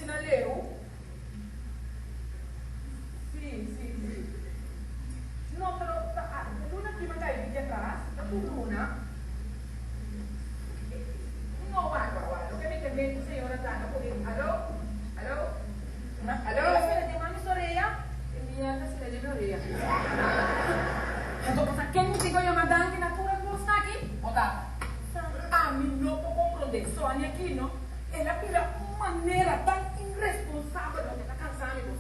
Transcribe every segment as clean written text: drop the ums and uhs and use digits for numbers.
na leu. Sì. No, però l'una prima dai di atrás, la tu l'una. No, guarda, lo che mi intervento signora Tana, poi allo? Allora, se le diamo a mi sorella, e mi alza se le diamo orella. Entonces, ¿qué me digo yo, madame, que natura no está aquí? Oda, a mí no puedo comprender, soy aquí, ¿no? Ella pila manera tan irresponsable de estar cansada, ¿no?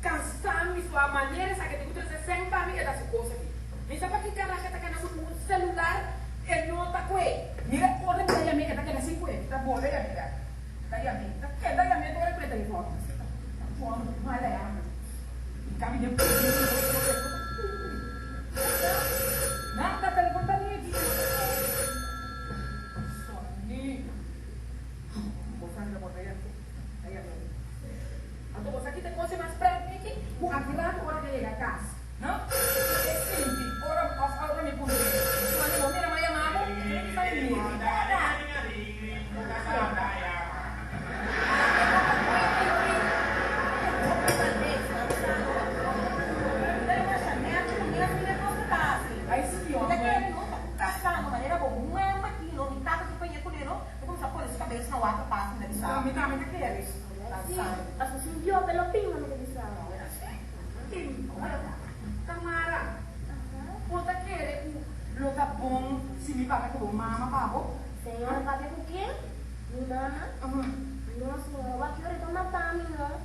Cansada, sua maneira, sabe que tem que ter sempre para mim, é dessa coisa aqui. Me sabe que cara que está com o celular, ele não está com ele. Mira, olha para ele, que está com assim com ele, está bom, olha, mira. Daí a mim, daí a mim, olha para ele, volta. Não é lá, e caminhando por ele. Nada, telefone para mim aqui. Soninho. Vou fazer a botella aqui. Aí a mim. Então, você aqui tem coisa mais perto aqui. O atirado, hora que chega a casa. Não? É simples. Hora me põe. Quando eu miro, mas amado, ele está em mim. Yo te lo pingo, me dice. Tamara, você quer lo tá bom se me paga com mama, pago? Senhora, paga com quem? Mi mama? Nossa, senhora, o aqui eu tô matando, não?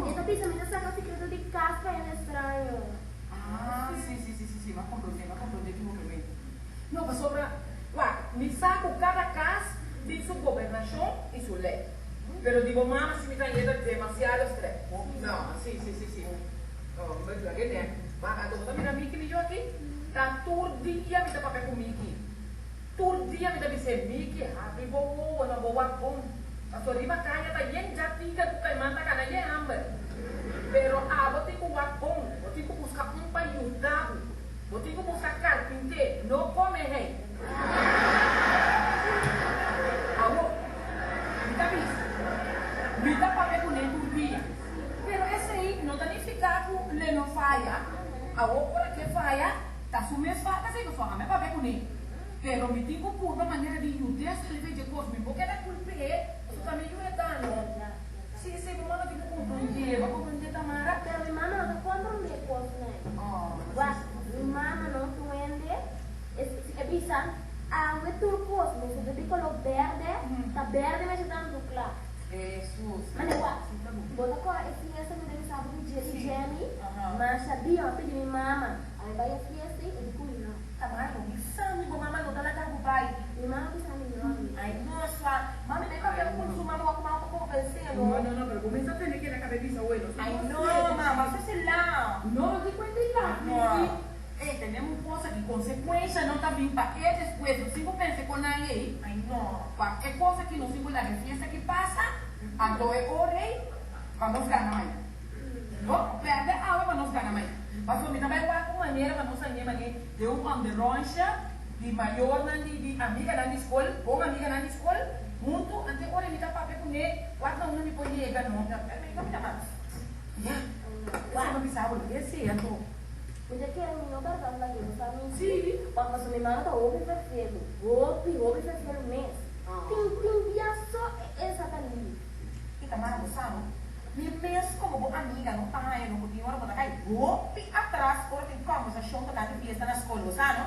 Essa pizza me dá um segredo de casca, é estranho. Ah, sim, mas compreender que movimento. Não, mas sobre, me saco cada casa de sua governação e sua lei. Pero digo, mamá, si me está yendo demasiado estrés. No, sí. No, me diga que ne. Va, entonces mira Mickey yo aquí. Está todo el día me está papel con Mickey. Todo el día me está diciendo Mickey, happy bobo, no bobo pum. A sua riba caia tá yen já fica tu caimão tá cana yen hambre. Pero vou ter que pum, vou ter que buscar para ajudar. Vou ter que buscar carpinteiro, não come rei. Me dá papel com ele por dia. Pero esse aí não danificado, ele não falha. A outra que falha, tá sumindo falta, assim, que só me papel com ele. Pero me digo por uma maneira de ajudar a escrever de coisas, porque é culpa isso também é dano. Se meu mano tipo compreender, Tamara. Pero mi mamá no te comprende cosas, né? Mi mamá não entende, é bisa, água é tudo coisa, mas se eu digo lo verde, tá verde me ajudando do claro. Jesus. Mas bota com a fiesta me deve saber do dia de Jenny, mas sabia, eu pedi minha mama, aí vai a fiesta e ele cuida. Tamara, me sabe, mamãe não tá lá com o pai. Minha mama que sabe melhor. Ai, nossa, mami, nem cabelo com sua mama com uma conversando. Não, pero começa a ter que na cabeça bueno. Ai, não, mama, você sei lá. Não, que coisa lá. Ei, temos coisa de consequência, não tá vindo para que depois, eu sempre pensei com alguém. Ai, não, qualquer coisa que não se cuida de fiesta que passa, então é orei, vamos ganhar mais. Não, perde a água, vamos ganhar mais. Mas eu me também vou com maneira, mas não sei maneira, de rancha, de maior, de amiga na escola, bom amiga na escola, muito, até hora me dá papel com ele, quatro não me põe liga, não, me dá mais. Você não precisava de esse, então. Porque que é o meu cartão daqui, não sabe? Sim. Quando você me manda, ouve perfeito. Ouve perfeito mesmo. Tem dia só essa ali. E Tamara, você sabe? Me penso como amiga, não tá aí, não podia hora, botar aí, ouve atrás, agora tem conversação, tá de fiesta na escola, você sabe?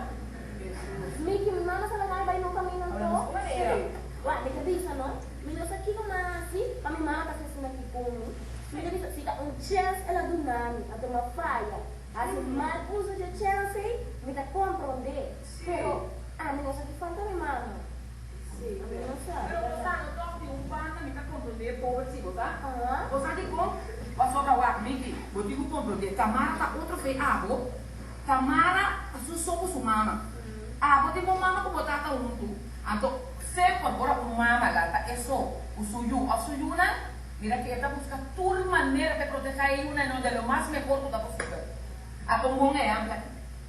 Miki, me manda essa vai no caminho, não? Ué, me diz, não? Me diz aqui como assim, para me manda assim aqui comigo. Me diz, fica chance, ela do nome, até uma falha. Assim, mal uso de Chelsea, me dá compreender. Pero, me não sabe falta mi mama. Sim, me não sabe. Pero você não toca de banda, me dá compreender povo assim, você? Você diz como? Você vai falar comigo, eu digo compreender. Tamara tá outro feio, Tamara, somos humana. Vou ter uma mama que botar tá junto. Então, sempre agora uma mama lá, tá? É só o suyu, né? Mira que ela busca toda maneira para proteger ele, não de lo mais melhor que possível. A bombom é ampla.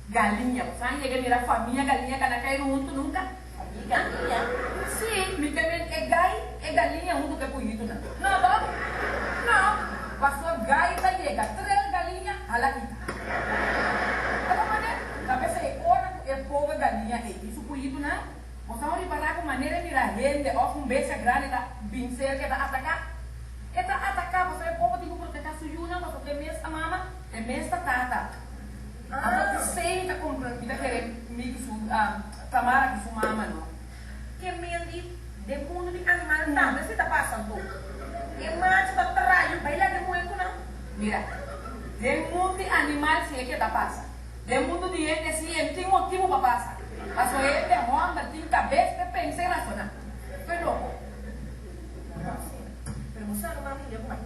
Galinha, você chega a mirar a família, galinha que não cai junto nunca. Galinha? Sim, me também é galinha junto que é bonito. Não, llega 3 galinhas a la quita. Apa mana? Cabeça orang pobre galinha isso cuido na. Você vai reparar com maneira de a gente ou um beijo grande da vencer que tá atacar. Que tá atacar você é pobre tipo proteger sujuna, você tem mês a mama, tem mês da tata. Agora você tá comprando, kita querer me tamara que sua mama não. Que mendi de mundo de animal não, mas você tá passando. E mais tá traio, vai lá de muito não. Mira, de mundo de animal se é que tá passa. De mundo de gente se tem motivo para passar. A sua gente é onda, tem cabeça, que pensa em racionar. Foi louco. Pero você não vai me levar.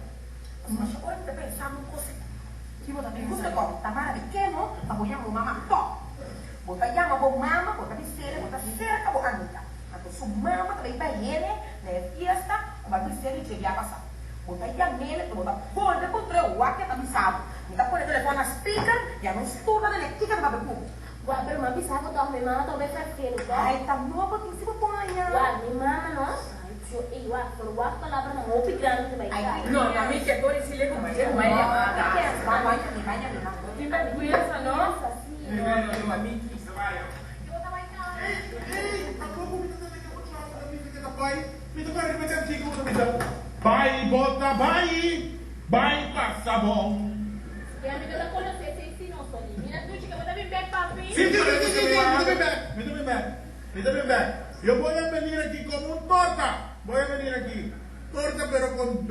Mas agora você pensa numa coisa. Que você tem que fazer? Tamara pequeno, apoiamos mama top. Bota llama com mama, bota cerca com Anitta. Então sua mama também vai ele, na fiesta, vai ser de chegar a passar. Bota llama nele, bota ponte contra o ar que tá bisado. Então põe o telefone na speaker, já não estuda nem que tá babando. Wah, pero mami sabe que minha mama também faz filho, tá? Ai, tá nova que se põe. Wah, minha mama não. Wah, kalau waktu lah pernah ngopi grande também. Não, a mim que agora se liga mais é mais amada. Fica criança, não? Não, a mim que trabalha. Vai, bota, vai, passa bom. E a menina conhece esse ensino, Sony. Mira, tu chica, me bem bem, papi. Sim, me bem. Yo voy a venir aquí como un torta. Voy a venir aquí. Torta, pero con